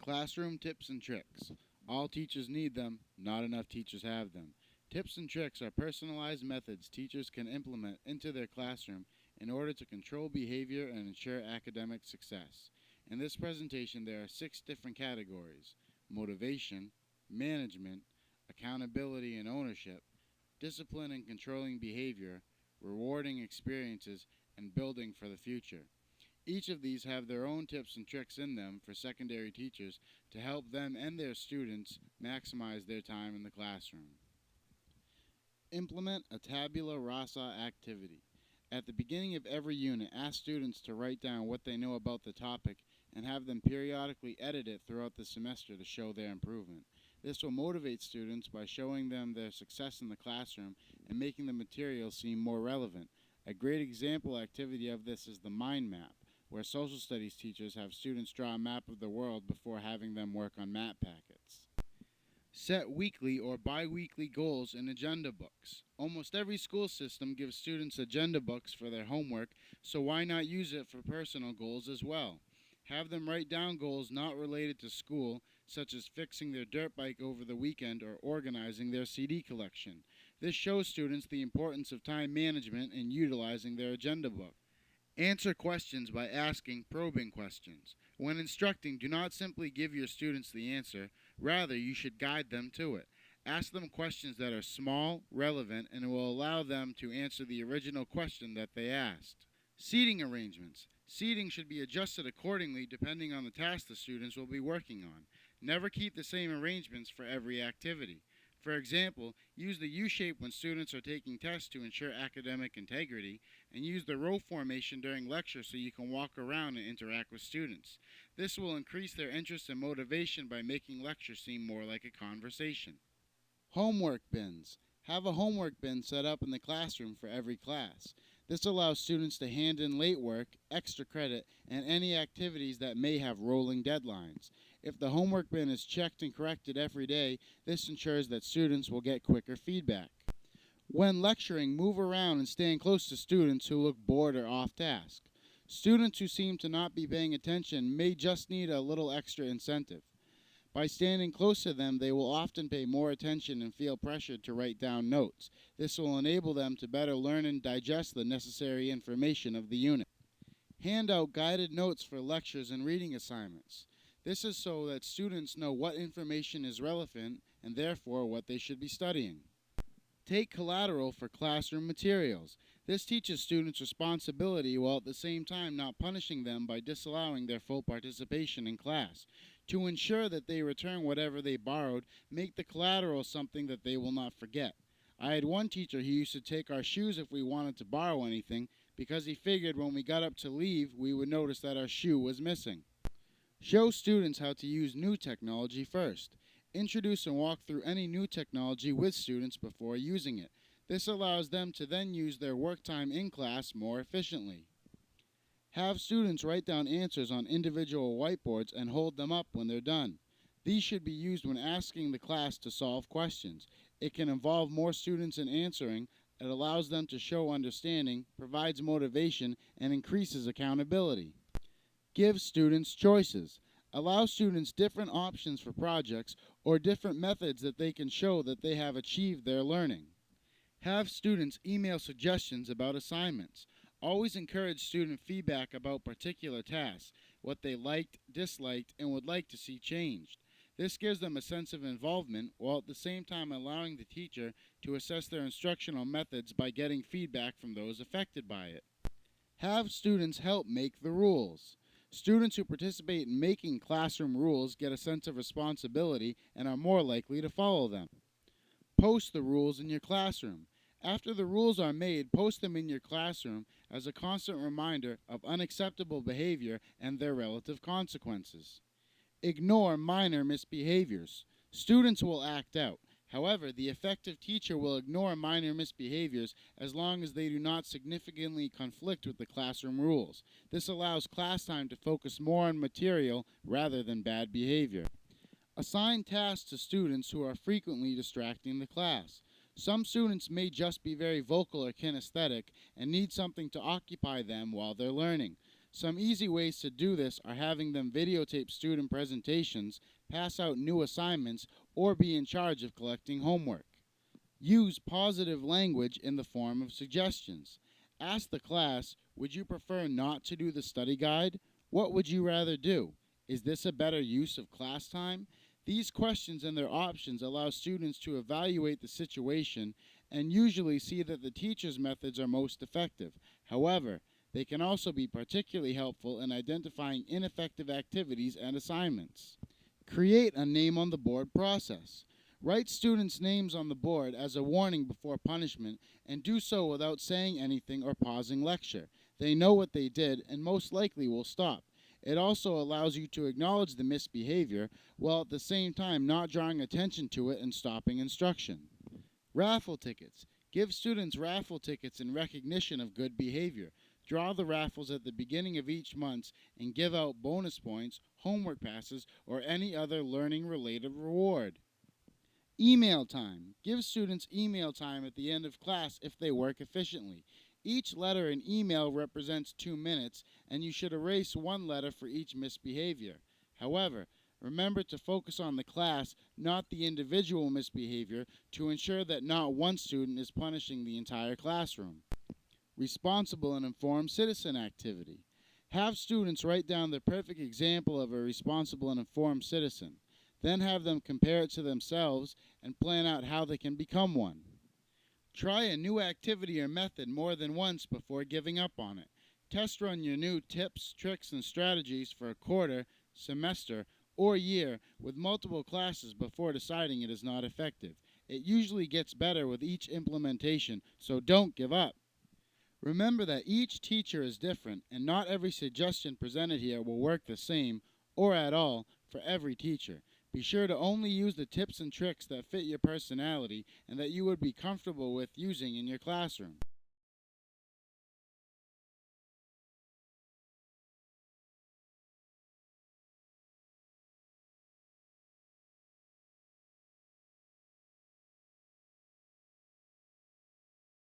Classroom tips and tricks. All teachers need them, not enough teachers have them. Tips and tricks are personalized methods teachers can implement into their classroom in order to control behavior and ensure academic success. In this presentation, there are 6 different categories: motivation, management, accountability and ownership, discipline and controlling behavior, rewarding experiences, and building for the future. Each of these have their own tips and tricks in them for secondary teachers to help them and their students maximize their time in the classroom. Implement a tabula rasa activity. At the beginning of every unit, ask students to write down what they know about the topic and have them periodically edit it throughout the semester to show their improvement. This will motivate students by showing them their success in the classroom and making the material seem more relevant. A great example activity of this is the mind map, where social studies teachers have students draw a map of the world before having them work on map packets. Set weekly or bi-weekly goals in agenda books. Almost every school system gives students agenda books for their homework, so why not use it for personal goals as well? Have them write down goals not related to school, such as fixing their dirt bike over the weekend or organizing their CD collection. This shows students the importance of time management and utilizing their agenda book. Answer questions by asking probing questions. When instructing, do not simply give your students the answer. Rather, you should guide them to it. Ask them questions that are small, relevant, and will allow them to answer the original question that they asked. Seating arrangements. Seating should be adjusted accordingly depending on the task the students will be working on. Never keep the same arrangements for every activity. For example, use the U shape when students are taking tests to ensure academic integrity, and use the row formation during lecture so you can walk around and interact with students. This will increase their interest and motivation by making lecture seem more like a conversation. Homework bins. Have a homework bin set up in the classroom for every class. This allows students to hand in late work, extra credit, and any activities that may have rolling deadlines. If the homework bin is checked and corrected every day, this ensures that students will get quicker feedback. When lecturing, move around and stand close to students who look bored or off task. Students who seem to not be paying attention may just need a little extra incentive. By standing close to them, they will often pay more attention and feel pressured to write down notes. This will enable them to better learn and digest the necessary information of the unit. Hand out guided notes for lectures and reading assignments. This is so that students know what information is relevant and therefore what they should be studying. Take collateral for classroom materials. This teaches students responsibility while at the same time not punishing them by disallowing their full participation in class. To ensure that they return whatever they borrowed, make the collateral something that they will not forget. I had one teacher who used to take our shoes if we wanted to borrow anything because he figured when we got up to leave, we would notice that our shoe was missing. Show students how to use new technology first. Introduce and walk through any new technology with students before using it. This allows them to then use their work time in class more efficiently. Have students write down answers on individual whiteboards and hold them up when they're done. These should be used when asking the class to solve questions. It can involve more students in answering. It allows them to show understanding, provides motivation, and increases accountability. Give students choices. Allow students different options for projects or different methods that they can show that they have achieved their learning. Have students email suggestions about assignments. Always encourage student feedback about particular tasks, what they liked, disliked, and would like to see changed. This gives them a sense of involvement while at the same time allowing the teacher to assess their instructional methods by getting feedback from those affected by it. Have students help make the rules. Students who participate in making classroom rules get a sense of responsibility and are more likely to follow them. Post the rules in your classroom. After the rules are made, post them in your classroom as a constant reminder of unacceptable behavior and their relative consequences. Ignore minor misbehaviors. Students will act out. However, the effective teacher will ignore minor misbehaviors as long as they do not significantly conflict with the classroom rules. This allows class time to focus more on material rather than bad behavior. Assign tasks to students who are frequently distracting the class. Some students may just be very vocal or kinesthetic and need something to occupy them while they're learning. Some easy ways to do this are having them videotape student presentations, pass out new assignments, or be in charge of collecting homework. Use positive language in the form of suggestions. Ask the class, would you prefer not to do the study guide? What would you rather do? Is this a better use of class time? These questions and their options allow students to evaluate the situation and usually see that the teacher's methods are most effective. However, they can also be particularly helpful in identifying ineffective activities and assignments. Create a name on the board process. Write students' names on the board as a warning before punishment and do so without saying anything or pausing lecture. They know what they did and most likely will stop. It also allows you to acknowledge the misbehavior while at the same time not drawing attention to it and stopping instruction. Raffle tickets. Give students raffle tickets in recognition of good behavior. Draw the raffles at the beginning of each month and give out bonus points, homework passes, or any other learning-related reward. Email time. Give students email time at the end of class if they work efficiently. Each letter in email represents 2 minutes, and you should erase 1 letter for each misbehavior. However, remember to focus on the class, not the individual misbehavior, to ensure that not one student is punishing the entire classroom. Responsible and informed citizen activity. Have students write down the perfect example of a responsible and informed citizen. Then have them compare it to themselves and plan out how they can become one. Try a new activity or method more than once before giving up on it. Test run your new tips, tricks, and strategies for a quarter, semester, or year with multiple classes before deciding it is not effective. It usually gets better with each implementation, so don't give up. Remember that each teacher is different, and not every suggestion presented here will work the same, or at all, for every teacher. Be sure to only use the tips and tricks that fit your personality and that you would be comfortable with using in your classroom.